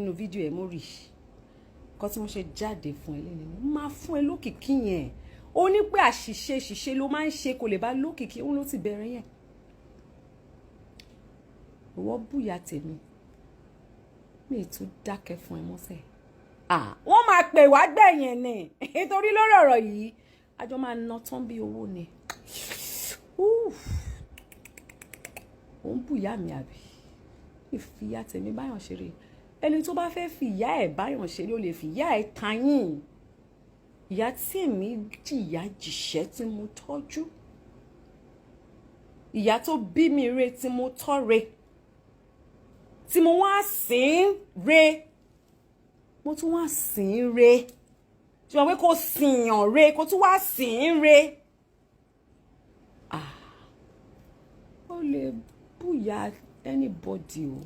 nínú fídíò ẹ̀ mo rí kọ́ tí mo ṣe jáde fún ẹ lẹ́nu máa fún ẹ lókìkí yẹn ó ní pé àṣìṣe ló máa ń ṣe kò lè bá lókìkí òun ló ti bẹ̀rẹ̀ yẹn ìwọ búyà tèmi mi tún dákẹ́ fún ẹ mọ́sẹ̀ wọ́n máa pè wá gbẹ̀yìn ni nítorí lórí ọ̀rọ̀ yìí àjọ máa ná tán bí owó ni òun búyà mi àbí ìfìyà tèmi báyọ̀ ṣeré ẹni tó bá fẹ́ fi ìyá ẹ̀ báyọ̀ ṣeré ó lè fi ìyá ẹ̀ tayín ìyá tí èmi jìyà jìṣẹ́ tí mo tọ́jú ìyá tó bí mi re tí mo tọ́ re tí mo wá sìn re mo tún wá sìn re tí wọ́n pé kó sìyàn re kó tún wá sìn re ó lè búyà anybody o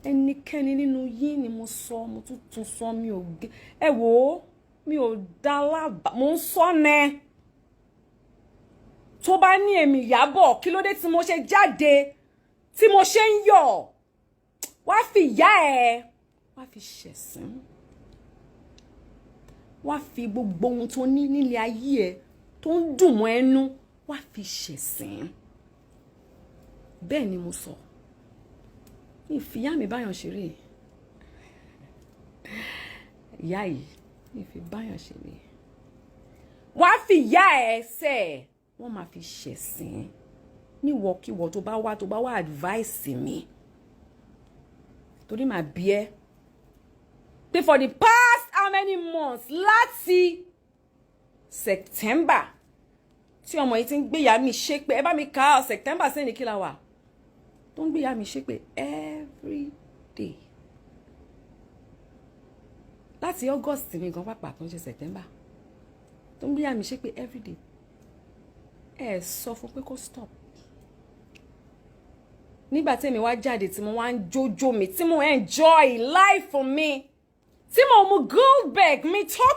ẹnikẹ́ni nínú yín ni mo sọ mo tún sọ mi ò gé ẹ wò ó mi ò dá lábàá mo ń sọ nẹ tó bá ní èmi Ìyábọ̀ kí ló dé tí mo ṣe jáde tí mo ṣe ń yọ̀ wá fi ìyá ẹ wá fi ṣẹ̀sín wá fi gbogbo ohun tó ní nílé ayé ẹ tó ń dùn mọ́ ẹnu wá fi ṣẹ̀sín bẹ́ẹ̀ ni mo sọ ìfìyà mi báyọ̀ ṣeré ìyá yìí ìfi báyọ̀ ṣeré wá fi ìyá ẹ sẹ́ wọ́n máa fi ṣẹ̀sín níwọ̀kíwọ̀ tó bá wá advice mi torí màá bí ẹ pé for the past how many months láti September tí ọmọ yìí ti ń gbéyà mi ṣépè ẹ bá mi kà September sẹ́ni kí la wà tó ń gbéyà mi ṣépè every day láti August ní gan pàpà tó ń ṣe September tó ń gbéyà mi ṣépè every day ẹ sọ fún pé kó stop nígbà tí èmi wá jáde tí mo wá ń jójó mi tí mo enjoy life for me tí mo mu Goldberg mi tó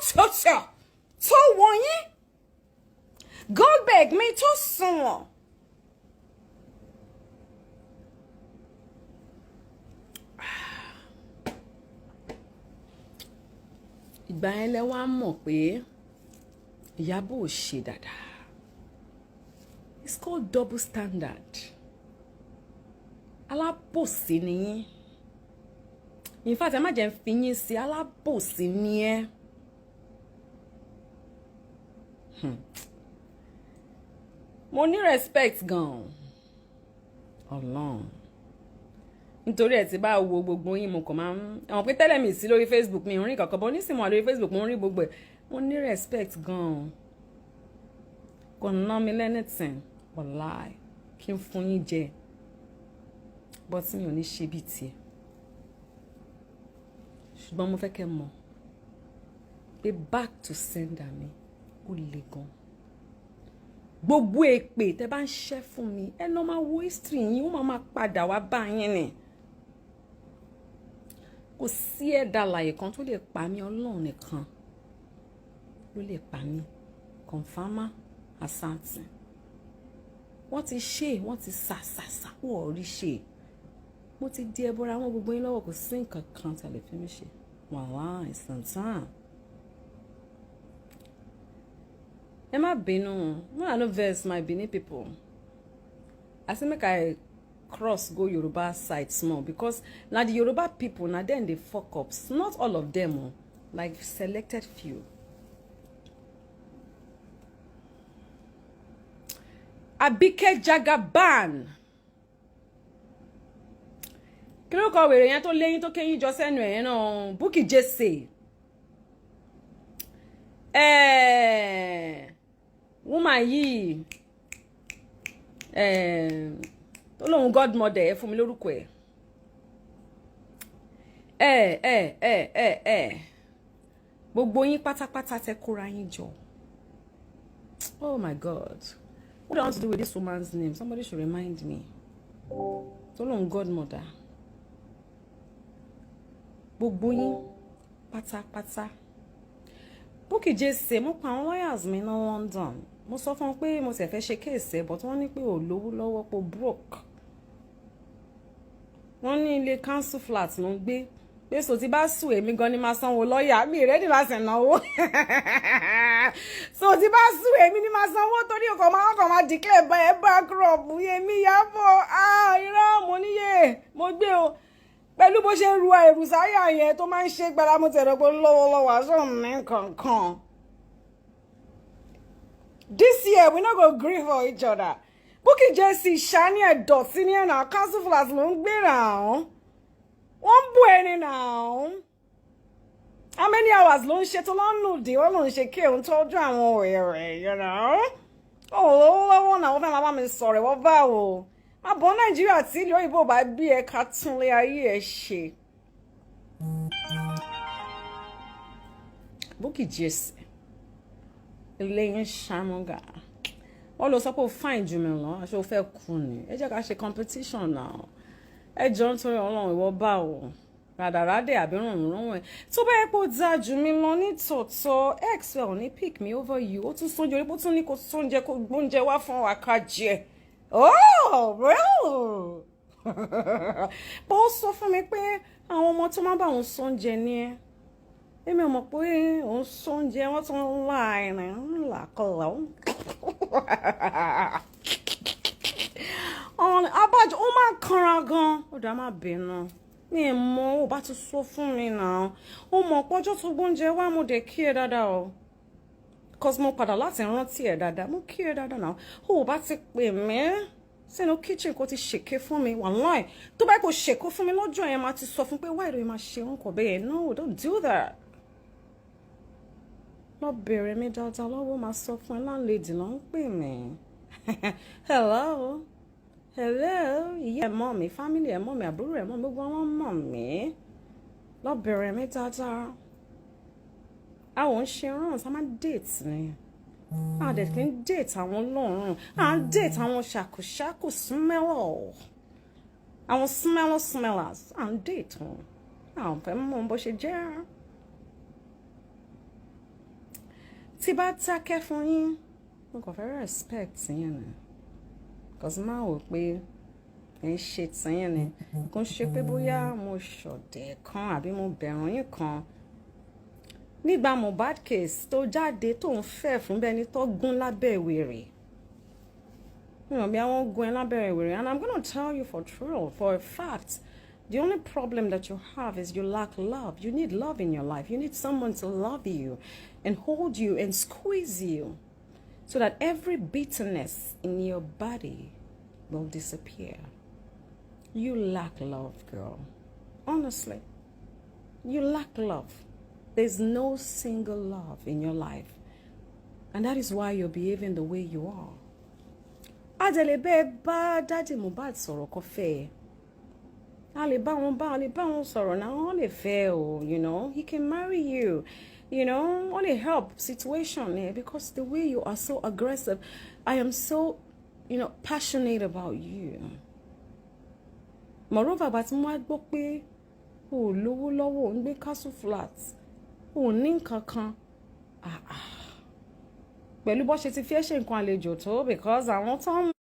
wọ̀nyí Goldberg mi tó sunwọ̀n ìgbà yẹn lẹ wá mọ̀ pé Ìyábọ̀ ò ṣe dáadáa it's called double standard alábòsí ni yín in fact ẹ má jẹ́ ń fi yín sí alábòsí ni ẹ́ mo ní respect gan Ọlọ́run nítorí ẹ ti bá wo gbogbo yín mo kàn máa ń àwọn pé tẹ́lẹ̀ mi sí lórí Facebook mi rí kankan bọ́ nísìnyí mo wà lórí Facebook mo rí gbogbo ẹ̀ mo ní respect gan kò ná mi lẹ́nìtìn wàláì kí n fún yín jẹ but mi ò ní ṣe bí tiẹ̀ ṣùgbọ́n mo fẹ́ kẹ́ mọ̀ pé back to sender mi ó le gan gbogbo èpè tẹ́ bá ń ṣẹ́ fún mi ẹ lọ máa wo history yín ó máa padà wá bá yín ni kò sí ẹ̀dá alààyè kan tó lè pa mí Ọlọ́run nìkan ló lè pa mí confirmer asante wọ́n ti ṣe wọ́n ti sàsàsà wọ́n ò rí ṣe mo ti di ẹbọra wọn gbogbo yín lọ́wọ́ kò sí nǹkan kan tí a lè fi mí ṣe wàhálà ìsàntàn ẹ má bínú when I no vex my Benin people I say make I cross go Yoruba side small because na the Yoruba people na dem dey fuck up not all of them o like selected few. Abike Jagaban kí ló kọ wèrè yẹn tó léyìn tó kéyìn jọ sẹ́nu ẹ̀ náà Bukky Jesse woman yìí tó lóun godmother ẹ fún mi lórúkọ ẹ gbogbo yín pátápátá tẹ kóra yín jọ oh my God what do I want to do with this woman's name somebody should remind me tó lóun godmother gbogbo yín pátápátá Bukky Jesse mo pa àwọn lawyers mi ní London mo sọ fún wọn pé mo sì fẹ́ ṣe kéèsì ẹ̀ but wọ́n ní pé ò lówó lọ́wọ́ pé broke wọ́n ní ilé council flat ló ń gbé pé so tí bá sùn èmi gan ni máa sanwó lọ́ọ̀yà mi ready láti náwó so tí bá sùn èmi ni máa sanwó torí ọkọ̀ máa declare báyẹn bankrupt yẹmi Iyabo irọ́ mo níyè mo gbé o pẹ̀lú bó ṣe ń ru ẹrù sáyà yẹn tó máa ń ṣe gbára mo tẹ̀rọ pé lọ́wọ́lọ́wọ́ aṣọ mi kankan. This year we no go gree for each other. Bukky Jesse ṣáni ẹ̀dọ̀tí ní ẹ̀nà council flat ló ń gbé náà. Wọ́n bú ẹni náà. How many hours ló ń ṣe tó lọ́n nùdí wọ́n ló ń ṣe kí òun tọ́jú àwọn ọ̀rẹ́ you know. Lọ́wọ́ náà wọ́n fẹ́ máa bá mi sọ̀rọ̀ wọ́n bá o. Àbọ̀ Nàìjíríà tí ìlú òyìnbó bá bí ẹ ká túnlé ayé ẹ ṣe. Bukky Jesse lẹ́yìn ṣàmúgà wọ́n lọ sọ pé ó fine jù mí lọ aṣọ fẹ́ kú ni ẹ jẹ́ ká ṣe competition náà ẹ jọ ń torí Ọlọ́run ìwọ bá o ràdàràdẹ àbí rùnrùn ẹ tó bá yẹ pé ó dáa jù mí lọ ní tòótọ́ xl ní pick me over you ó tún sóúnjẹ orí bó tún ní kó sóúnjẹ kó gbóúnjẹ wá fún wa ká jẹ bó sọ fún mi pé àwọn ọmọ tó máa bá òun sóúnjẹ ní ẹ èmi ò mọ̀ pé òun sóúnjẹ wọ́n tún ń la ẹ̀rìn ńlá kọlà abájọ ó máa kanra gan ó dá má bínú mi ì mọ̀ ó bá ti sọ fún mi náà ó mọ̀ pọ́jọ́ tó gbóúnjẹ wá mo dé kí ẹ dáadáa o cause mo padà láti rántí ẹ dáadáa mo kí ẹ dáadáa náà ó bá ti pè mí sínú kitchen kó ti ṣèké fún mi wàláì tó bá kò ṣèké fún mi lọ́jọ́ yẹn máa ti sọ fún pé why do you máa ṣe nǹkan bẹ́ẹ̀ no don't do that. Lọ bẹ̀rẹ̀ mi dáadáa lọ́wọ́ máa sọ fún ẹ láńlẹ́dì ló ń pè mí. Hello ìyá ẹ̀ mọ̀ mi family ẹ̀ mọ̀ mi àbúrò ẹ̀ mọ̀ mi gbogbo wọn mọ̀ mí. Lọ bẹ̀rẹ̀ mi dáadáa. Àwọn ń ṣe rán sá máa date ni. A dẹ̀ kí ń date àwọn lọ́rùn. À ń date àwọn ṣàkóṣàkó smell. Àwọn smellers. À ń date wọn. Àwọn fẹ́ mọ̀ bó ṣe jẹ́. Tí bá dákẹ́ fún yín mo kàn fẹ́ respect yín ni cause máa wò pé ẹ ń ṣe tiyín ni kò ń ṣe pé bóyá mo ṣọ̀dẹ̀ kan àbí mo bẹ̀rù yín kan nígbà Mohbad case tó jáde tó ń fẹ́ fún bẹ́ni tó gún lábẹ́ wèrè bí àwọn gún ẹ lábẹ́ wèrè and I'm gonna tell you for true for a fact the only problem that you have is you lack love. You need love in your life. You need someone to love you and hold you and squeeze you so that every bitterness in your body will disappear. You lack love, girl. Honestly, you lack love. There's no single love in your life. And that is why you're behaving the way you are. Adelebe ba Daddy Mohbad sọ̀rọ̀ kò fẹ́. A lè bá wọn sọ̀rọ̀ náà wọ́n lè fẹ́ o, you know. He can marry you, you know. Only help situation there because the way you are so aggressive, I am so, you know, passionate about you. Moreover, bá tí mo wá gbọ́ pé o lówó lọ́wọ́ o ń gbé castle flat, o ní nǹkankan. Pẹ̀lú bó ṣe ti fi ṣe nǹkan àlejò tó because àwọn tó ń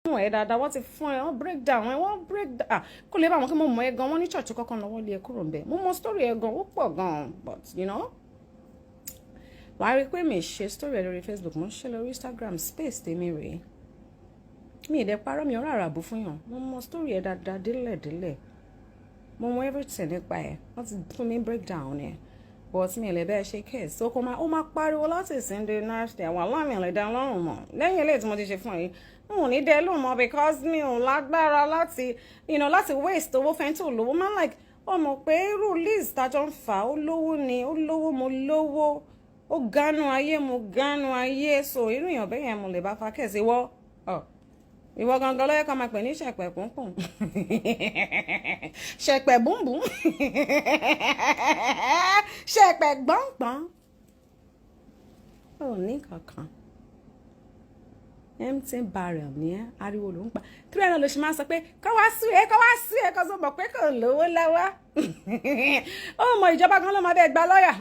ẹ dáadáa wọ́n ti fún ẹ wọ́n break down kó lè bá wọn kí mo mọ ẹ gan wọ́n ní church kankan lọ́wọ́ lé ẹ kúrò ń bẹ̀ mo mọ story ẹ gan ó pọ̀ gan but you know wàá rí pé mi ṣe story ẹ lórí Facebook mo ń ṣe lórí Instagram space tèmi rèé mi ì dẹ̀ parọ́ mi ọ̀rọ̀ àràbù fún yàn mo mọ story ẹ dáadáa délẹ̀ mo mọ everything nípa ẹ wọ́n ti fún mi break down ẹ but mi ì lè bẹ́ẹ̀ ṣe case so ó máa pariwo láti ìsìndé nurse àwọn aláàmì ẹ̀ lè dá lọ́rùn mọ́ lẹ́yìn eléyìí tí mo ti ṣe fún ẹ mo ní dẹ́ lóun mọ́ because mi ò lágbára láti láti waste owó fẹ́ntì olówó máa like ọmọ pé irú Liz tájọ́ ń fà ó lówó ni ó lówó mo lówó ó gánú ayé mo gánú ayé so irú èèyàn bẹ́ẹ̀ yẹn mo lè bá fa kẹ́sì ìwọ gangan ló yẹ ká máa pè ní ṣẹ̀pẹ̀ pọ̀npọ̀n ṣẹ̀pẹ̀ bùnbùn ṣẹ̀pẹ̀ gbọ̀ngbọ̀n ò ní kankan empty barrel ní ariwo ló ń pa tí wọn lọ ṣe máa sọ pé kọ́ wá sí ẹ kọ́ sọ mọ̀ pé kò lówó lọ́wọ́ ó mọ ìjọba kan ló máa bẹ́ẹ̀ gba lọ́ọ̀yà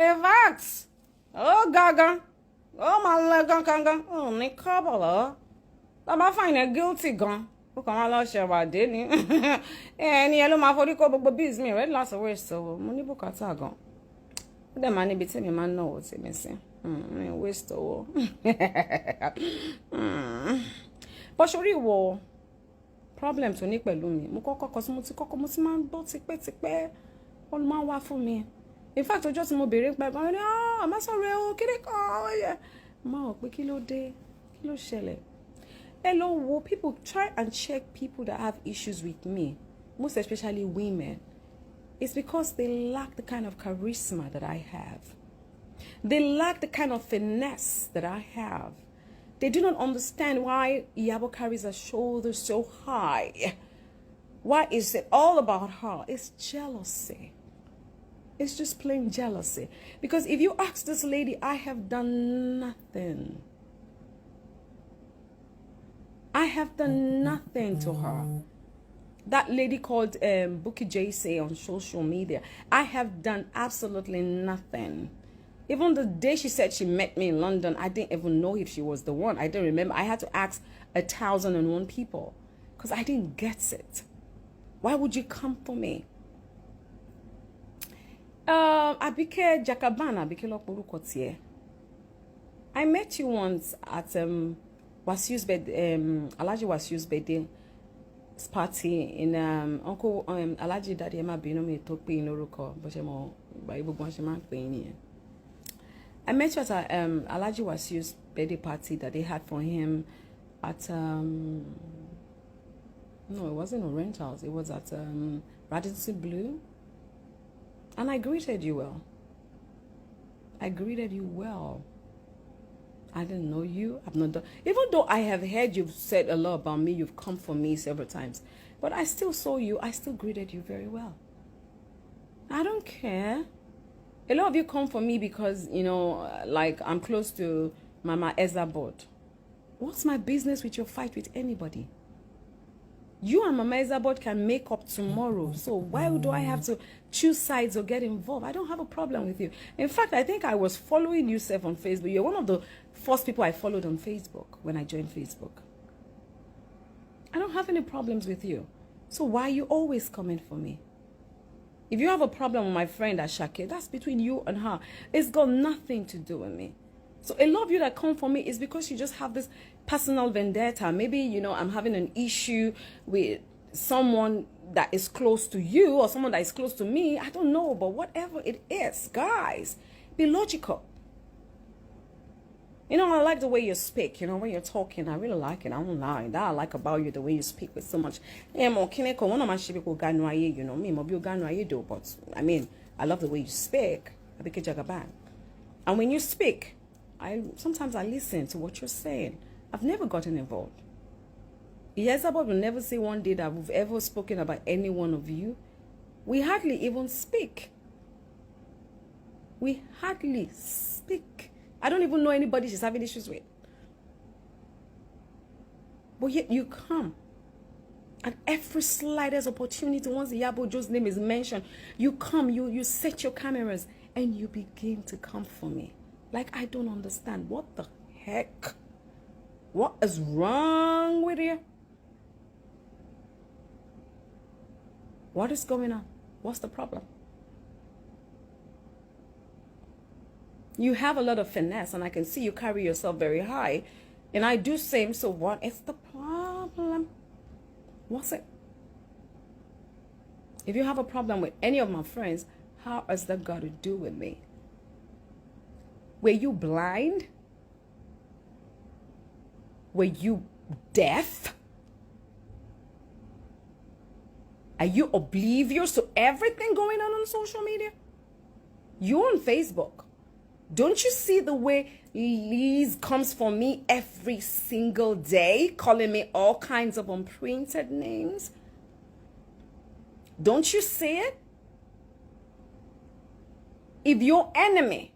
in fact ó gangan ó máa ń lọ gangan ó ní kọ́bọ̀ lọ́wọ́ Baba find a guilty gan. Ó kàn wá lọ ṣẹ̀wàdé ni. Ẹni ẹ ló máa forí kó gbogbo bills mi red last away so mo ní bùkátà gan. Ó dẹ̀ máa níbi tí mi máa ń náwó tí mi sí. Mi waste owó. Bó ṣorí ìwọ problem tó ní pẹ̀lú mi. Mo kọ́kọ́ kọ sí mo ti máa ń gbọ́ tipẹ́tipẹ́. Ó máa ń wá fún mi. In fact, ọjọ́ tí mo bèrè pé gan ni àmọ́ sọ̀rọ̀ ẹ o kíni kan. Mo pé kí ló dé? Kí ló ṣẹlẹ̀? Hello, wo people try and check people that have issues with me, most especially women. It's because they lack the kind of charisma that I have. They lack the kind of finesse that I have. They do not understand why Iyabo carries her shoulders so high. Why is it all about her? It's jealousy. It's just plain jealousy. Because if you ask this lady, I have done nothing. I have done nothing to her. That lady called Bookie JC on social media. I have done absolutely nothing. Even the day she said she met me in London, I didn't even know if she was the one. I didn't remember. I had to ask 1,001 people because I didn't get it. Why would you come for me? Abike Jakabana, Abike Loporukotie. I met you once at Wasiu's bed, Alaji Wasiu's birthday party in Uncle Alaji Daddy Emma Binomi Topi in Oruko, Boshemo, by Bugwashaman Queen. I met you at Alaji Wasiu's birthday party that they had for him at no, it wasn't a rent house, it was at Radisson Blue. And I greeted you well. I greeted you well. I didn't know you. I've not done. Even though I have heard you've said a lot about me, you've come for me several times. But I still saw you. I still greeted you very well. I don't care. A lot of you come for me because, you know, like I'm close to Mama Ezabod. What's my business with your fight with anybody? You and Mama Ezabod can make up tomorrow. So why do I have to choose sides or get involved? I don't have a problem with you. In fact, I think I was following you on Facebook. You're one of the first people I followed on Facebook when I joined Facebook. I don't have any problems with you. So why are you always coming for me? If you have a problem with my friend Ashake, that's between you and her. It's got nothing to do with me. So a lot of you that come for me is because you just have this personal vendetta. Maybe, you know, I'm having an issue with someone that is close to you or someone that is close to me. I don't know, but whatever it is, guys, be logical. You know, I like the way you speak. You know, when you're talking, I really like it. I won't lie. That I like about you, the way you speak with so much. You know, me, but I mean, I love the way you speak. And when you speak, sometimes I listen to what you're saying. I've never gotten involved. Iyabo will never say one day that we've ever spoken about any one of you. We hardly even speak. We hardly speak. I don't even know anybody she's having issues with. But yet you come. At every slightest opportunity, once Iyabo Ojo's name is mentioned, you come, you set your cameras, and you begin to come for me. Like, I don't understand. What the heck? What is wrong with you? What is going on? What's the problem? You have a lot of finesse, and I can see you carry yourself very high. And I do same, so what is the problem? What's it? If you have a problem with any of my friends, how has that got to do with me? Were you blind? Were you deaf? Are you oblivious to everything going on social media? You're on Facebook. Don't you see the way Liz comes for me every single day, calling me all kinds of unprinted names? Don't you see it? If your enemy,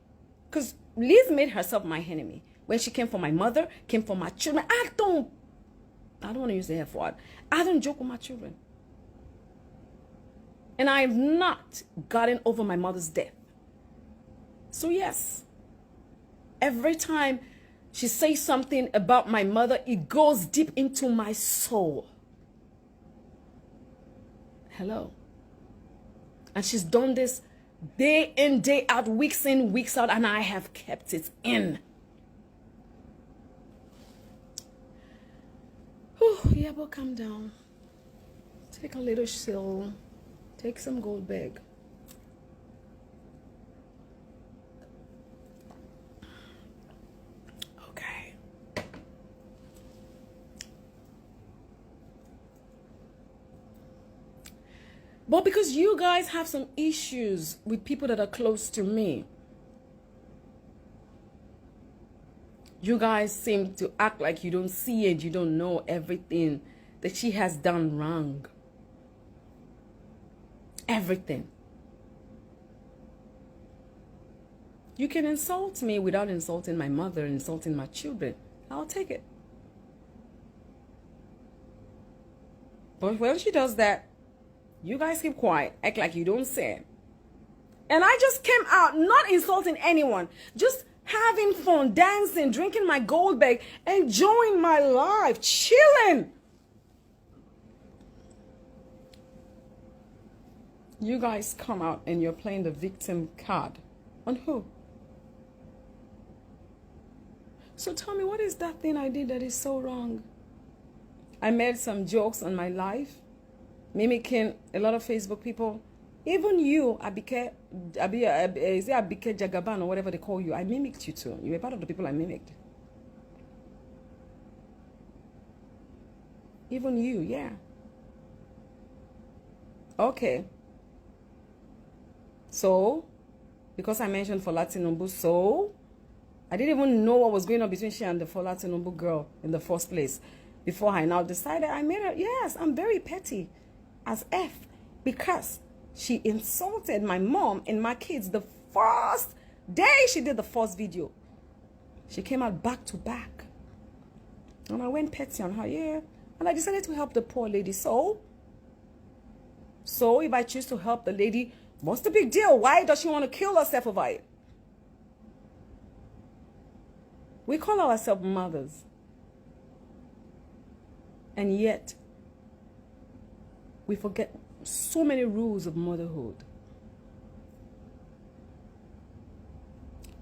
because Liz made herself my enemy when she came for my mother, came for my children. I don't want to use the F word. I don't joke with my children. And I have not gotten over my mother's death. So yes, every time she says something about my mother, it goes deep into my soul. Hello. And she's done this day in, day out, weeks in, weeks out, and I have kept it in. Whew, Iyabo, calm down. Take a little chill. Take some gold bag. Okay. But because you guys have some issues with people that are close to me, you guys seem to act like you don't see and you don't know everything that she has done wrong. Everything. You can insult me without insulting my mother and insulting my children. I'll take it. But when she does that, you guys keep quiet, act like you don't see it. And I just came out not insulting anyone, just having fun, dancing, drinking my gold bag, enjoying my life, chilling. You guys come out and you're playing the victim card. On who? So tell me, what is that thing I did that is so wrong? I made some jokes on my life, mimicking a lot of Facebook people. Even you, Abike Jagaban or whatever they call you, I mimicked you too. You were part of the people I mimicked. Even you, yeah. Okay. So, because I mentioned Fola Tinubu, so I didn't even know what was going on between she and the Fola Tinubu girl in the first place. Before I now decided I made her, yes, I'm very petty as F, because she insulted my mom and my kids the first day she did the first video. She came out back to back. And I went petty on her, yeah. And I decided to help the poor lady. So if I choose to help the lady, what's the big deal? Why does she want to kill herself over it? We call ourselves mothers. And yet, we forget so many rules of motherhood.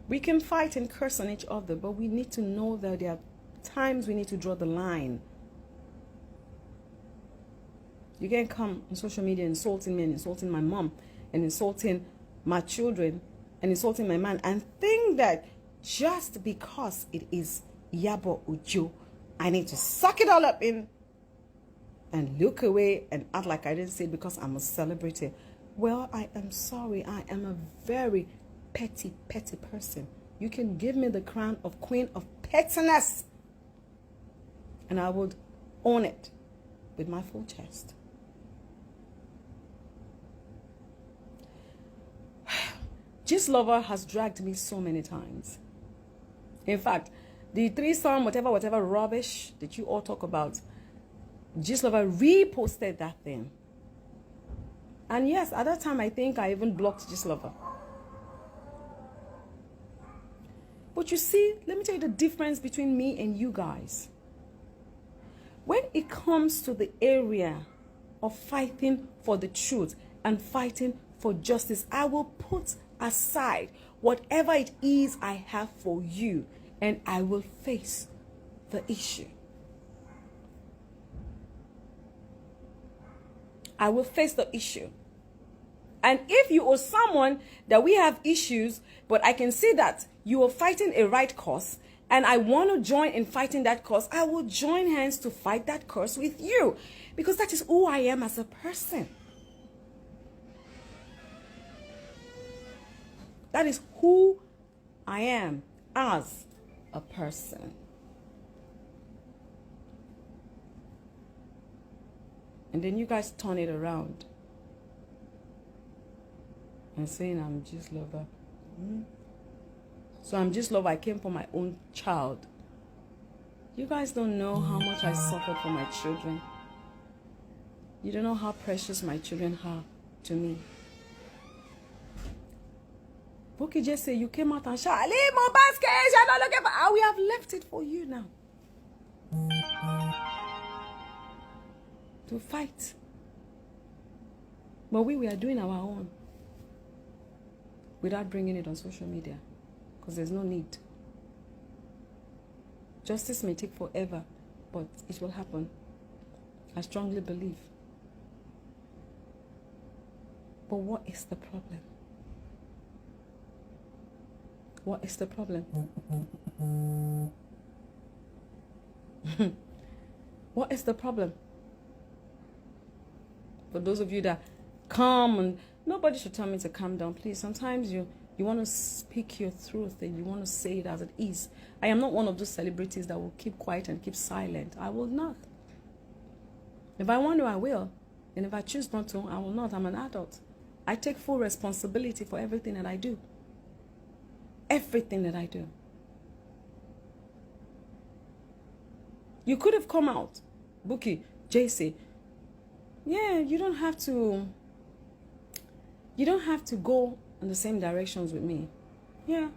We can fight and curse on each other, but we need to know that there are times we need to draw the line. You can't come on social media insulting me and insulting my mom and insulting my children and insulting my man and think that just because it is Iyabo Ojo, I need to suck it all up in and look away and act like I didn't say it because I'm a celebrity. Well, I am sorry. I am a very petty person. You can give me the crown of Queen of Pettiness and I would own it with my full chest. Lover has dragged me so many times. In fact, the threesome, whatever rubbish that you all talk about, Lover reposted that thing. And yes, at that time, I think I even blocked Lover. But you see, let me tell you the difference between me and you guys. When it comes to the area of fighting for the truth and fighting for justice, I will put aside whatever it is I have for you and I will face the issue. I will face the issue. And if you are someone that we have issues, but I can see that you are fighting a right cause, and I want to join in fighting that cause, I will join hands to fight that cause with you. Because that is who I am as a person. That is who I am as a person. And then you guys turn it around and saying I'm just lover. So I'm just lover. I came for my own child. You guys don't know how much I suffered for my children. You don't know how precious my children are to me. Bookie just say you came out and shout, leave Mohbad's case, you're not looking for... We have left it for you now. To fight. But we are doing our own. Without bringing it on social media. Because there's no need. Justice may take forever, but it will happen. I strongly believe. But what is the problem? What is the problem? What is the problem? For those of you that calm, and nobody should tell me to calm down, please. Sometimes you want to speak your truth and you want to say it as it is. I am not one of those celebrities that will keep quiet and keep silent. I will not. If I want to, I will. And if I choose not to, I will not. I'm an adult. I take full responsibility for everything that I do. Everything that I do. You could have come out, Bookie, JC. Yeah, you don't have to go in the same directions with me. Yeah,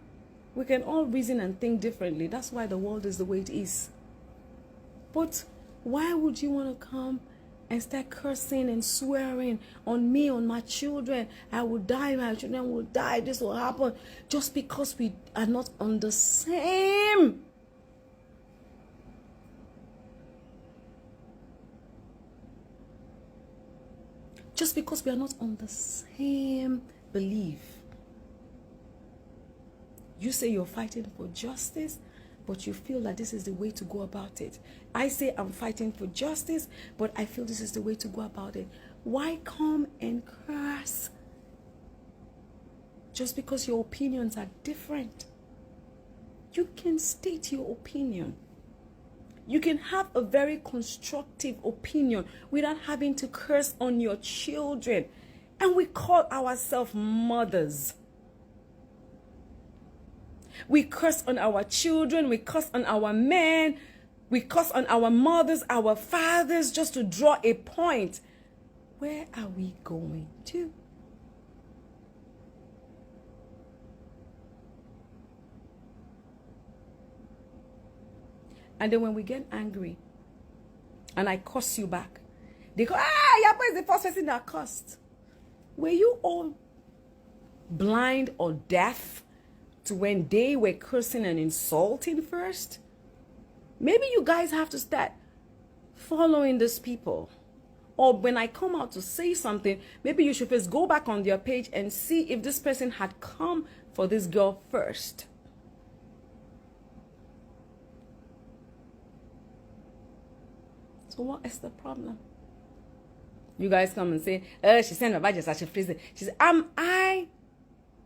we can all reason and think differently. That's why the world is the way it is. But why would you want to come and start cursing and swearing on me, on my children? I will die, my children will die, this will happen, just because we are not on the same. Just because we are not on the same belief. You say you're fighting for justice, but you feel that this is the way to go about it. I say I'm fighting for justice, but I feel this is the way to go about it. Why come and curse? Just because your opinions are different. You can state your opinion. You can have a very constructive opinion without having to curse on your children. And we call ourselves mothers. We curse on our children, we curse on our men, we curse on our mothers, our fathers, just to draw a point. Where are we going to? And then when we get angry and I curse you back, they go, Iyabo is the first person that cursed. Were you all blind or deaf to when they were cursing and insulting first? Maybe you guys have to start following these people. Or when I come out to say something, maybe you should first go back on their page and see if this person had come for this girl first. So what is the problem? You guys come and say, she sent my badges at a prison. She said, am I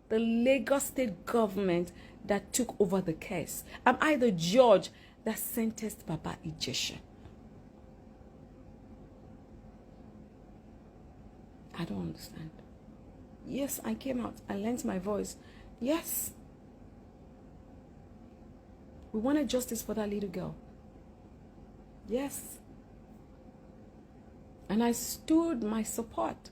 the Lagos state government that took over the case? Am I the judge that sentenced Baba Ijesha? I don't understand. Yes, I came out. I lent my voice. Yes. We wanted justice for that little girl. Yes. And I stood my support.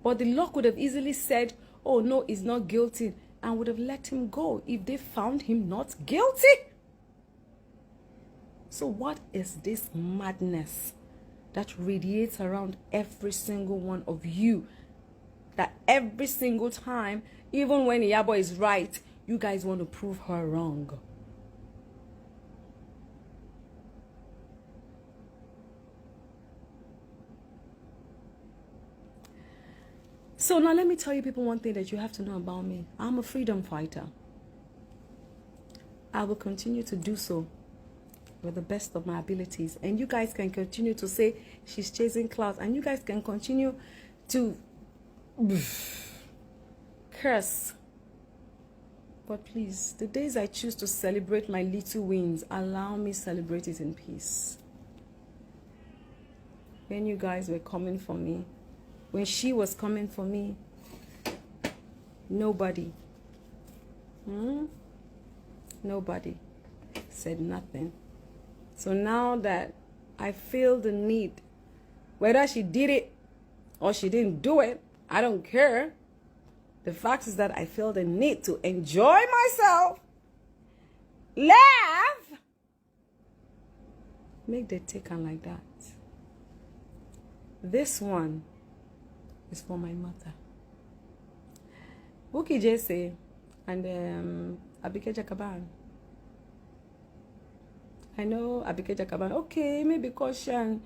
But the law could have easily said, oh no, he's not guilty, and would have let him go if they found him not guilty. So what is this madness that radiates around every single one of you? That every single time, even when Iyabo is right, you guys want to prove her wrong. So now let me tell you people one thing that you have to know about me. I'm a freedom fighter. I will continue to do so with the best of my abilities. And you guys can continue to say she's chasing clouds. And you guys can continue to curse. But please, the days I choose to celebrate my little wins, allow me celebrate it in peace. When you guys were coming for me, when she was coming for me, nobody said nothing. So now that I feel the need, whether she did it or she didn't do it, I don't care. The fact is that I feel the need to enjoy myself, laugh, make the take on like that. This one is for my mother. Buki Jesse and Abike Jakaban. I know Abike Jakaban. Okay, maybe caution.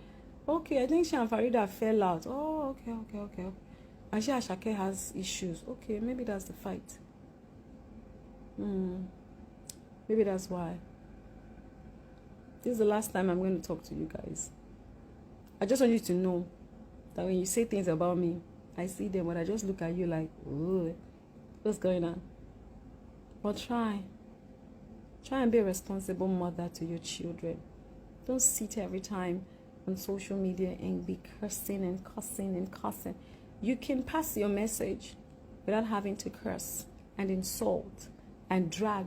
Okay, I think she and Farida fell out. Oh, okay. And she Ashake has issues. Okay, maybe that's the fight. Maybe that's why. This is the last time I'm going to talk to you guys. I just want you to know that when you say things about me, I see them, but I just look at you like, ooh, what's going on? But try and be a responsible mother to your children. Don't sit every time on social media and be cursing and cussing and cussing. You can pass your message without having to curse and insult and drag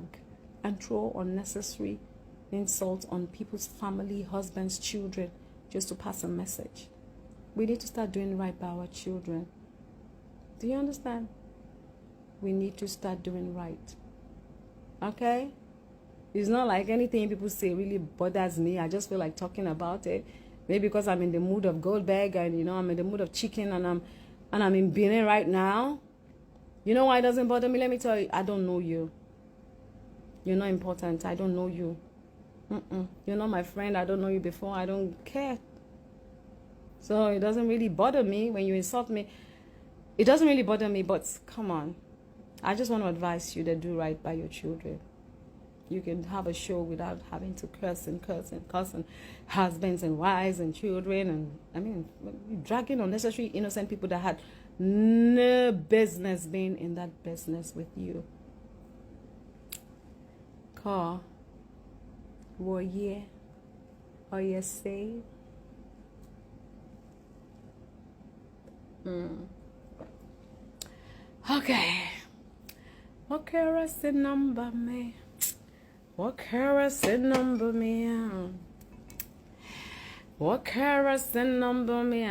and throw unnecessary insults on people's family, husbands, children, just to pass a message. We need to start doing right by our children. Do you understand? We need to start doing right. Okay? It's not like anything people say really bothers me. I just feel like talking about it. Maybe because I'm in the mood of Goldberg and, I'm in the mood of chicken and I'm in Benin right now. You know why it doesn't bother me? Let me tell you, I don't know you. You're not important. I don't know you. You're not my friend. I don't know you before. I don't care. So it doesn't really bother me when you insult me. It doesn't really bother me, but come on. I just want to advise you to do right by your children. You can have a show without having to curse and husbands and wives and children. And dragging unnecessary innocent people that had no business being in that business with you. Call. Were ye? Are you saved? Okay. What kerosene number me? What kerosene number me? What kerosene number me?